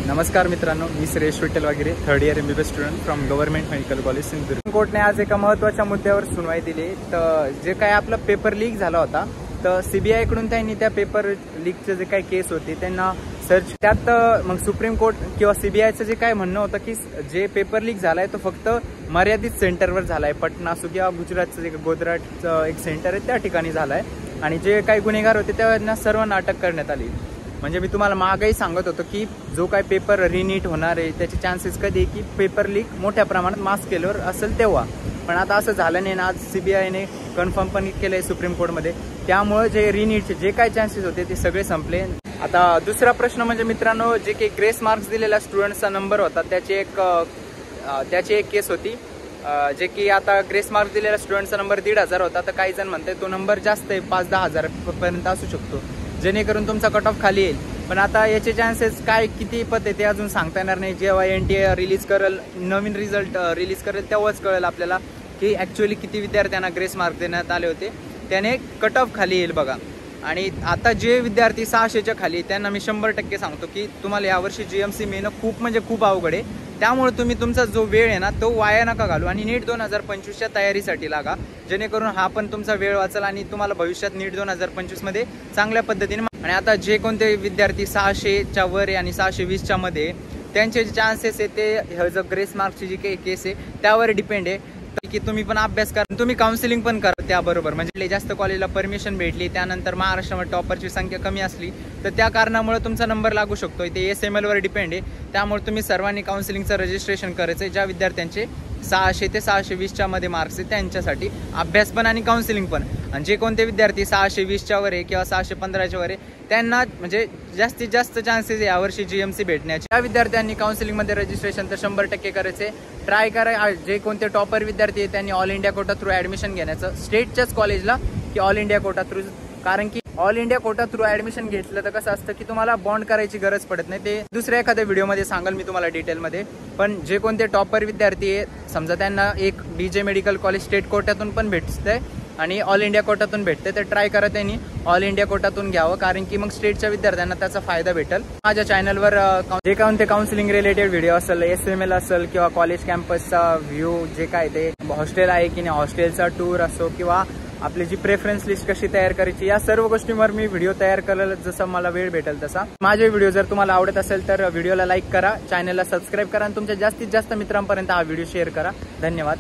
नमस्कार मित्रांनो, मी श्रेयश विठ्ठल वगैरे third year MBBS student from government medical college Sindhudurg. Supreme कोर्टने आज एका महत्त्वाच्या मुद्द्यावर सुनवाई दिली. तर जे काय आपला पेपर लीक झाला होता, तर CBI कडून त्यांनी त्या पेपर लीकचे जे काही केस होते त्यांना सर्च त्यात मग सुप्रीम कोर्ट किंवा CBIचं जे काय म्हणणं होतं की जे पेपर लीक झालाय तो फक्त मर्यादित सेंटरवर झालाय. पटना असो किंवा गुजरातचं जे गोधराटचं एक सेंटर आहे त्या ठिकाणी झालाय आणि जे काही गुन्हेगार होते त्यांना सर्वांना अटक करण्यात आली. म्हणजे मी तुम्हाला मागही सांगत होतो की जो काय पेपर रिनीट होणार आहे त्याचे चान्सेस कधी की पेपर लीक मोठ्या प्रमाणात मास स्केलवर असेल तेव्हा, पण आता असं झालं नाही ना. आज CBIने कन्फर्म पण केलंय सुप्रीम कोर्टमध्ये. त्यामुळे जे रिनीटचे जे काय चान्सेस होते ते सगळे संपले. आता दुसरा प्रश्न म्हणजे मित्रांनो, जे काही ग्रेस मार्क्स दिलेला स्टुडंट्सचा नंबर होता त्याची एक केस होती. जे की आता ग्रेस मार्क्स दिलेला स्टुडंटचा नंबर 1,500 होता, तर काही जण म्हणतात तो नंबर जास्त आहे, 5-10 हजार पर्यंत असू शकतो, जेणेकरून तुमचा कट ऑफ खाली येईल. पण आता याचे चान्सेस काय किती पत आहे ते अजून सांगता येणार नाही. जेव्हा NTA रिलीज करेल, नवीन रिझल्ट रिलीज करेल, तेव्हाच कळेल आपल्याला की ॲक्च्युअली किती विद्यार्थ्यांना ग्रेस मार्क देण्यात आले होते, त्याने कट ऑफ खाली येईल बघा. आणि आता जे विद्यार्थी 600च्या खाली त्यांना मी 100% सांगतो की तुम्हाला यावर्षी GMC मिळणं खूप म्हणजे खूप अवघड आहे. त्यामुळे तुम्ही तुमचा जो वेळ आहे ना तो वाया नका घालू आणि नीट 2025च्या तयारीसाठी लागा, जेणेकरून हा पण तुमचा वेळ वाचेल आणि तुम्हाला भविष्यात नीट 2025मध्ये चांगल्या पद्धतीने. आणि आता जे कोणते विद्यार्थी 600च्या वर आहे आणि 620च्या मध्ये, त्यांचे जे चान्सेस आहे ते जो ग्रेस मार्क्सची जी काही केस आहे त्यावर डिपेंड आहे की तुम्ही पण अभ्यास करा, तुम्ही काउन्सिलिंग पण करा त्याबरोबर. म्हणजे जास्त कॉलेजला परमिशन भेटली, त्यानंतर महाराष्ट्रामध्ये टॉपरची संख्या कमी असली तर त्या कारणामुळे तुमचा नंबर लागू शकतो. ते SML वर डिपेंड आहे. त्यामुळे तुम्ही सर्वांनी काउन्सिलिंगचं रजिस्ट्रेशन करायचं. ज्या विद्यार्थ्यांचे 600 ते 620च्या मध्ये मार्क्स आहे त्यांच्यासाठी अभ्यास पण आणि काउन्सिलिंग पण. आणि जे कोणते विद्यार्थी 620च्या वर आहे किंवा 615च्या वर आहे त्यांना म्हणजे जास्तीत जास्त चान्सेस आहे यावर्षी GMC भेटण्याचे. त्या विद्यार्थ्यांनी काउन्सिलिंगमध्ये रजिस्ट्रेशन तर 100% करायचे. ट्राय करा. जे कोणते टॉपर विद्यार्थी आहे त्यांनी all India quota through admission घेण्याचं, स्टेटच्याच कॉलेजला की ऑल इंडिया कोटा थ्रू. कारण की all India quota through admission घेतलं तर कसं असतं की तुम्हाला बॉन्ड करायची गरज पडत नाही. ते दुसऱ्या एखाद्या व्हिडिओमध्ये सांगाल मी तुम्हाला डिटेलमध्ये. पण जे कोणते टॉपर विद्यार्थी आहे समजा त्यांना एक BJ मेडिकल कॉलेज स्टेट कोट्यातून पण भेटतंय आणि ऑल इंडिया कोटातून भेटते, तर ट्राय करा त्यांनी ऑल इंडिया कोटातून घ्यावं, कारण की मग स्टेटच्या विद्यार्थ्यांना त्याचा फायदा भेटेल. माझ्या चॅनलवर जे कोणते काउन्सिलिंग रिलेटेड व्हिडिओ असेल, SML असेल किंवा कॉलेज कॅम्पसचा व्ह्यू, जे काय ते हॉस्टेल आहे की नाही, हॉस्टेलचा टूर असो किंवा आपली जी प्रेफरन्स लिस्ट कशी तयार करायची, या सर्व गोष्टींवर मी व्हिडिओ तयार करायला जसं मला वेळ भेटेल तसा. माझे व्हिडिओ जर तुम्हाला आवडत असेल तर व्हिडिओला लाईक करा, चॅनलला सबस्क्राईब करा आणि तुमच्या जास्तीत जास्त मित्रांपर्यंत हा व्हिडिओ शेअर करा. धन्यवाद.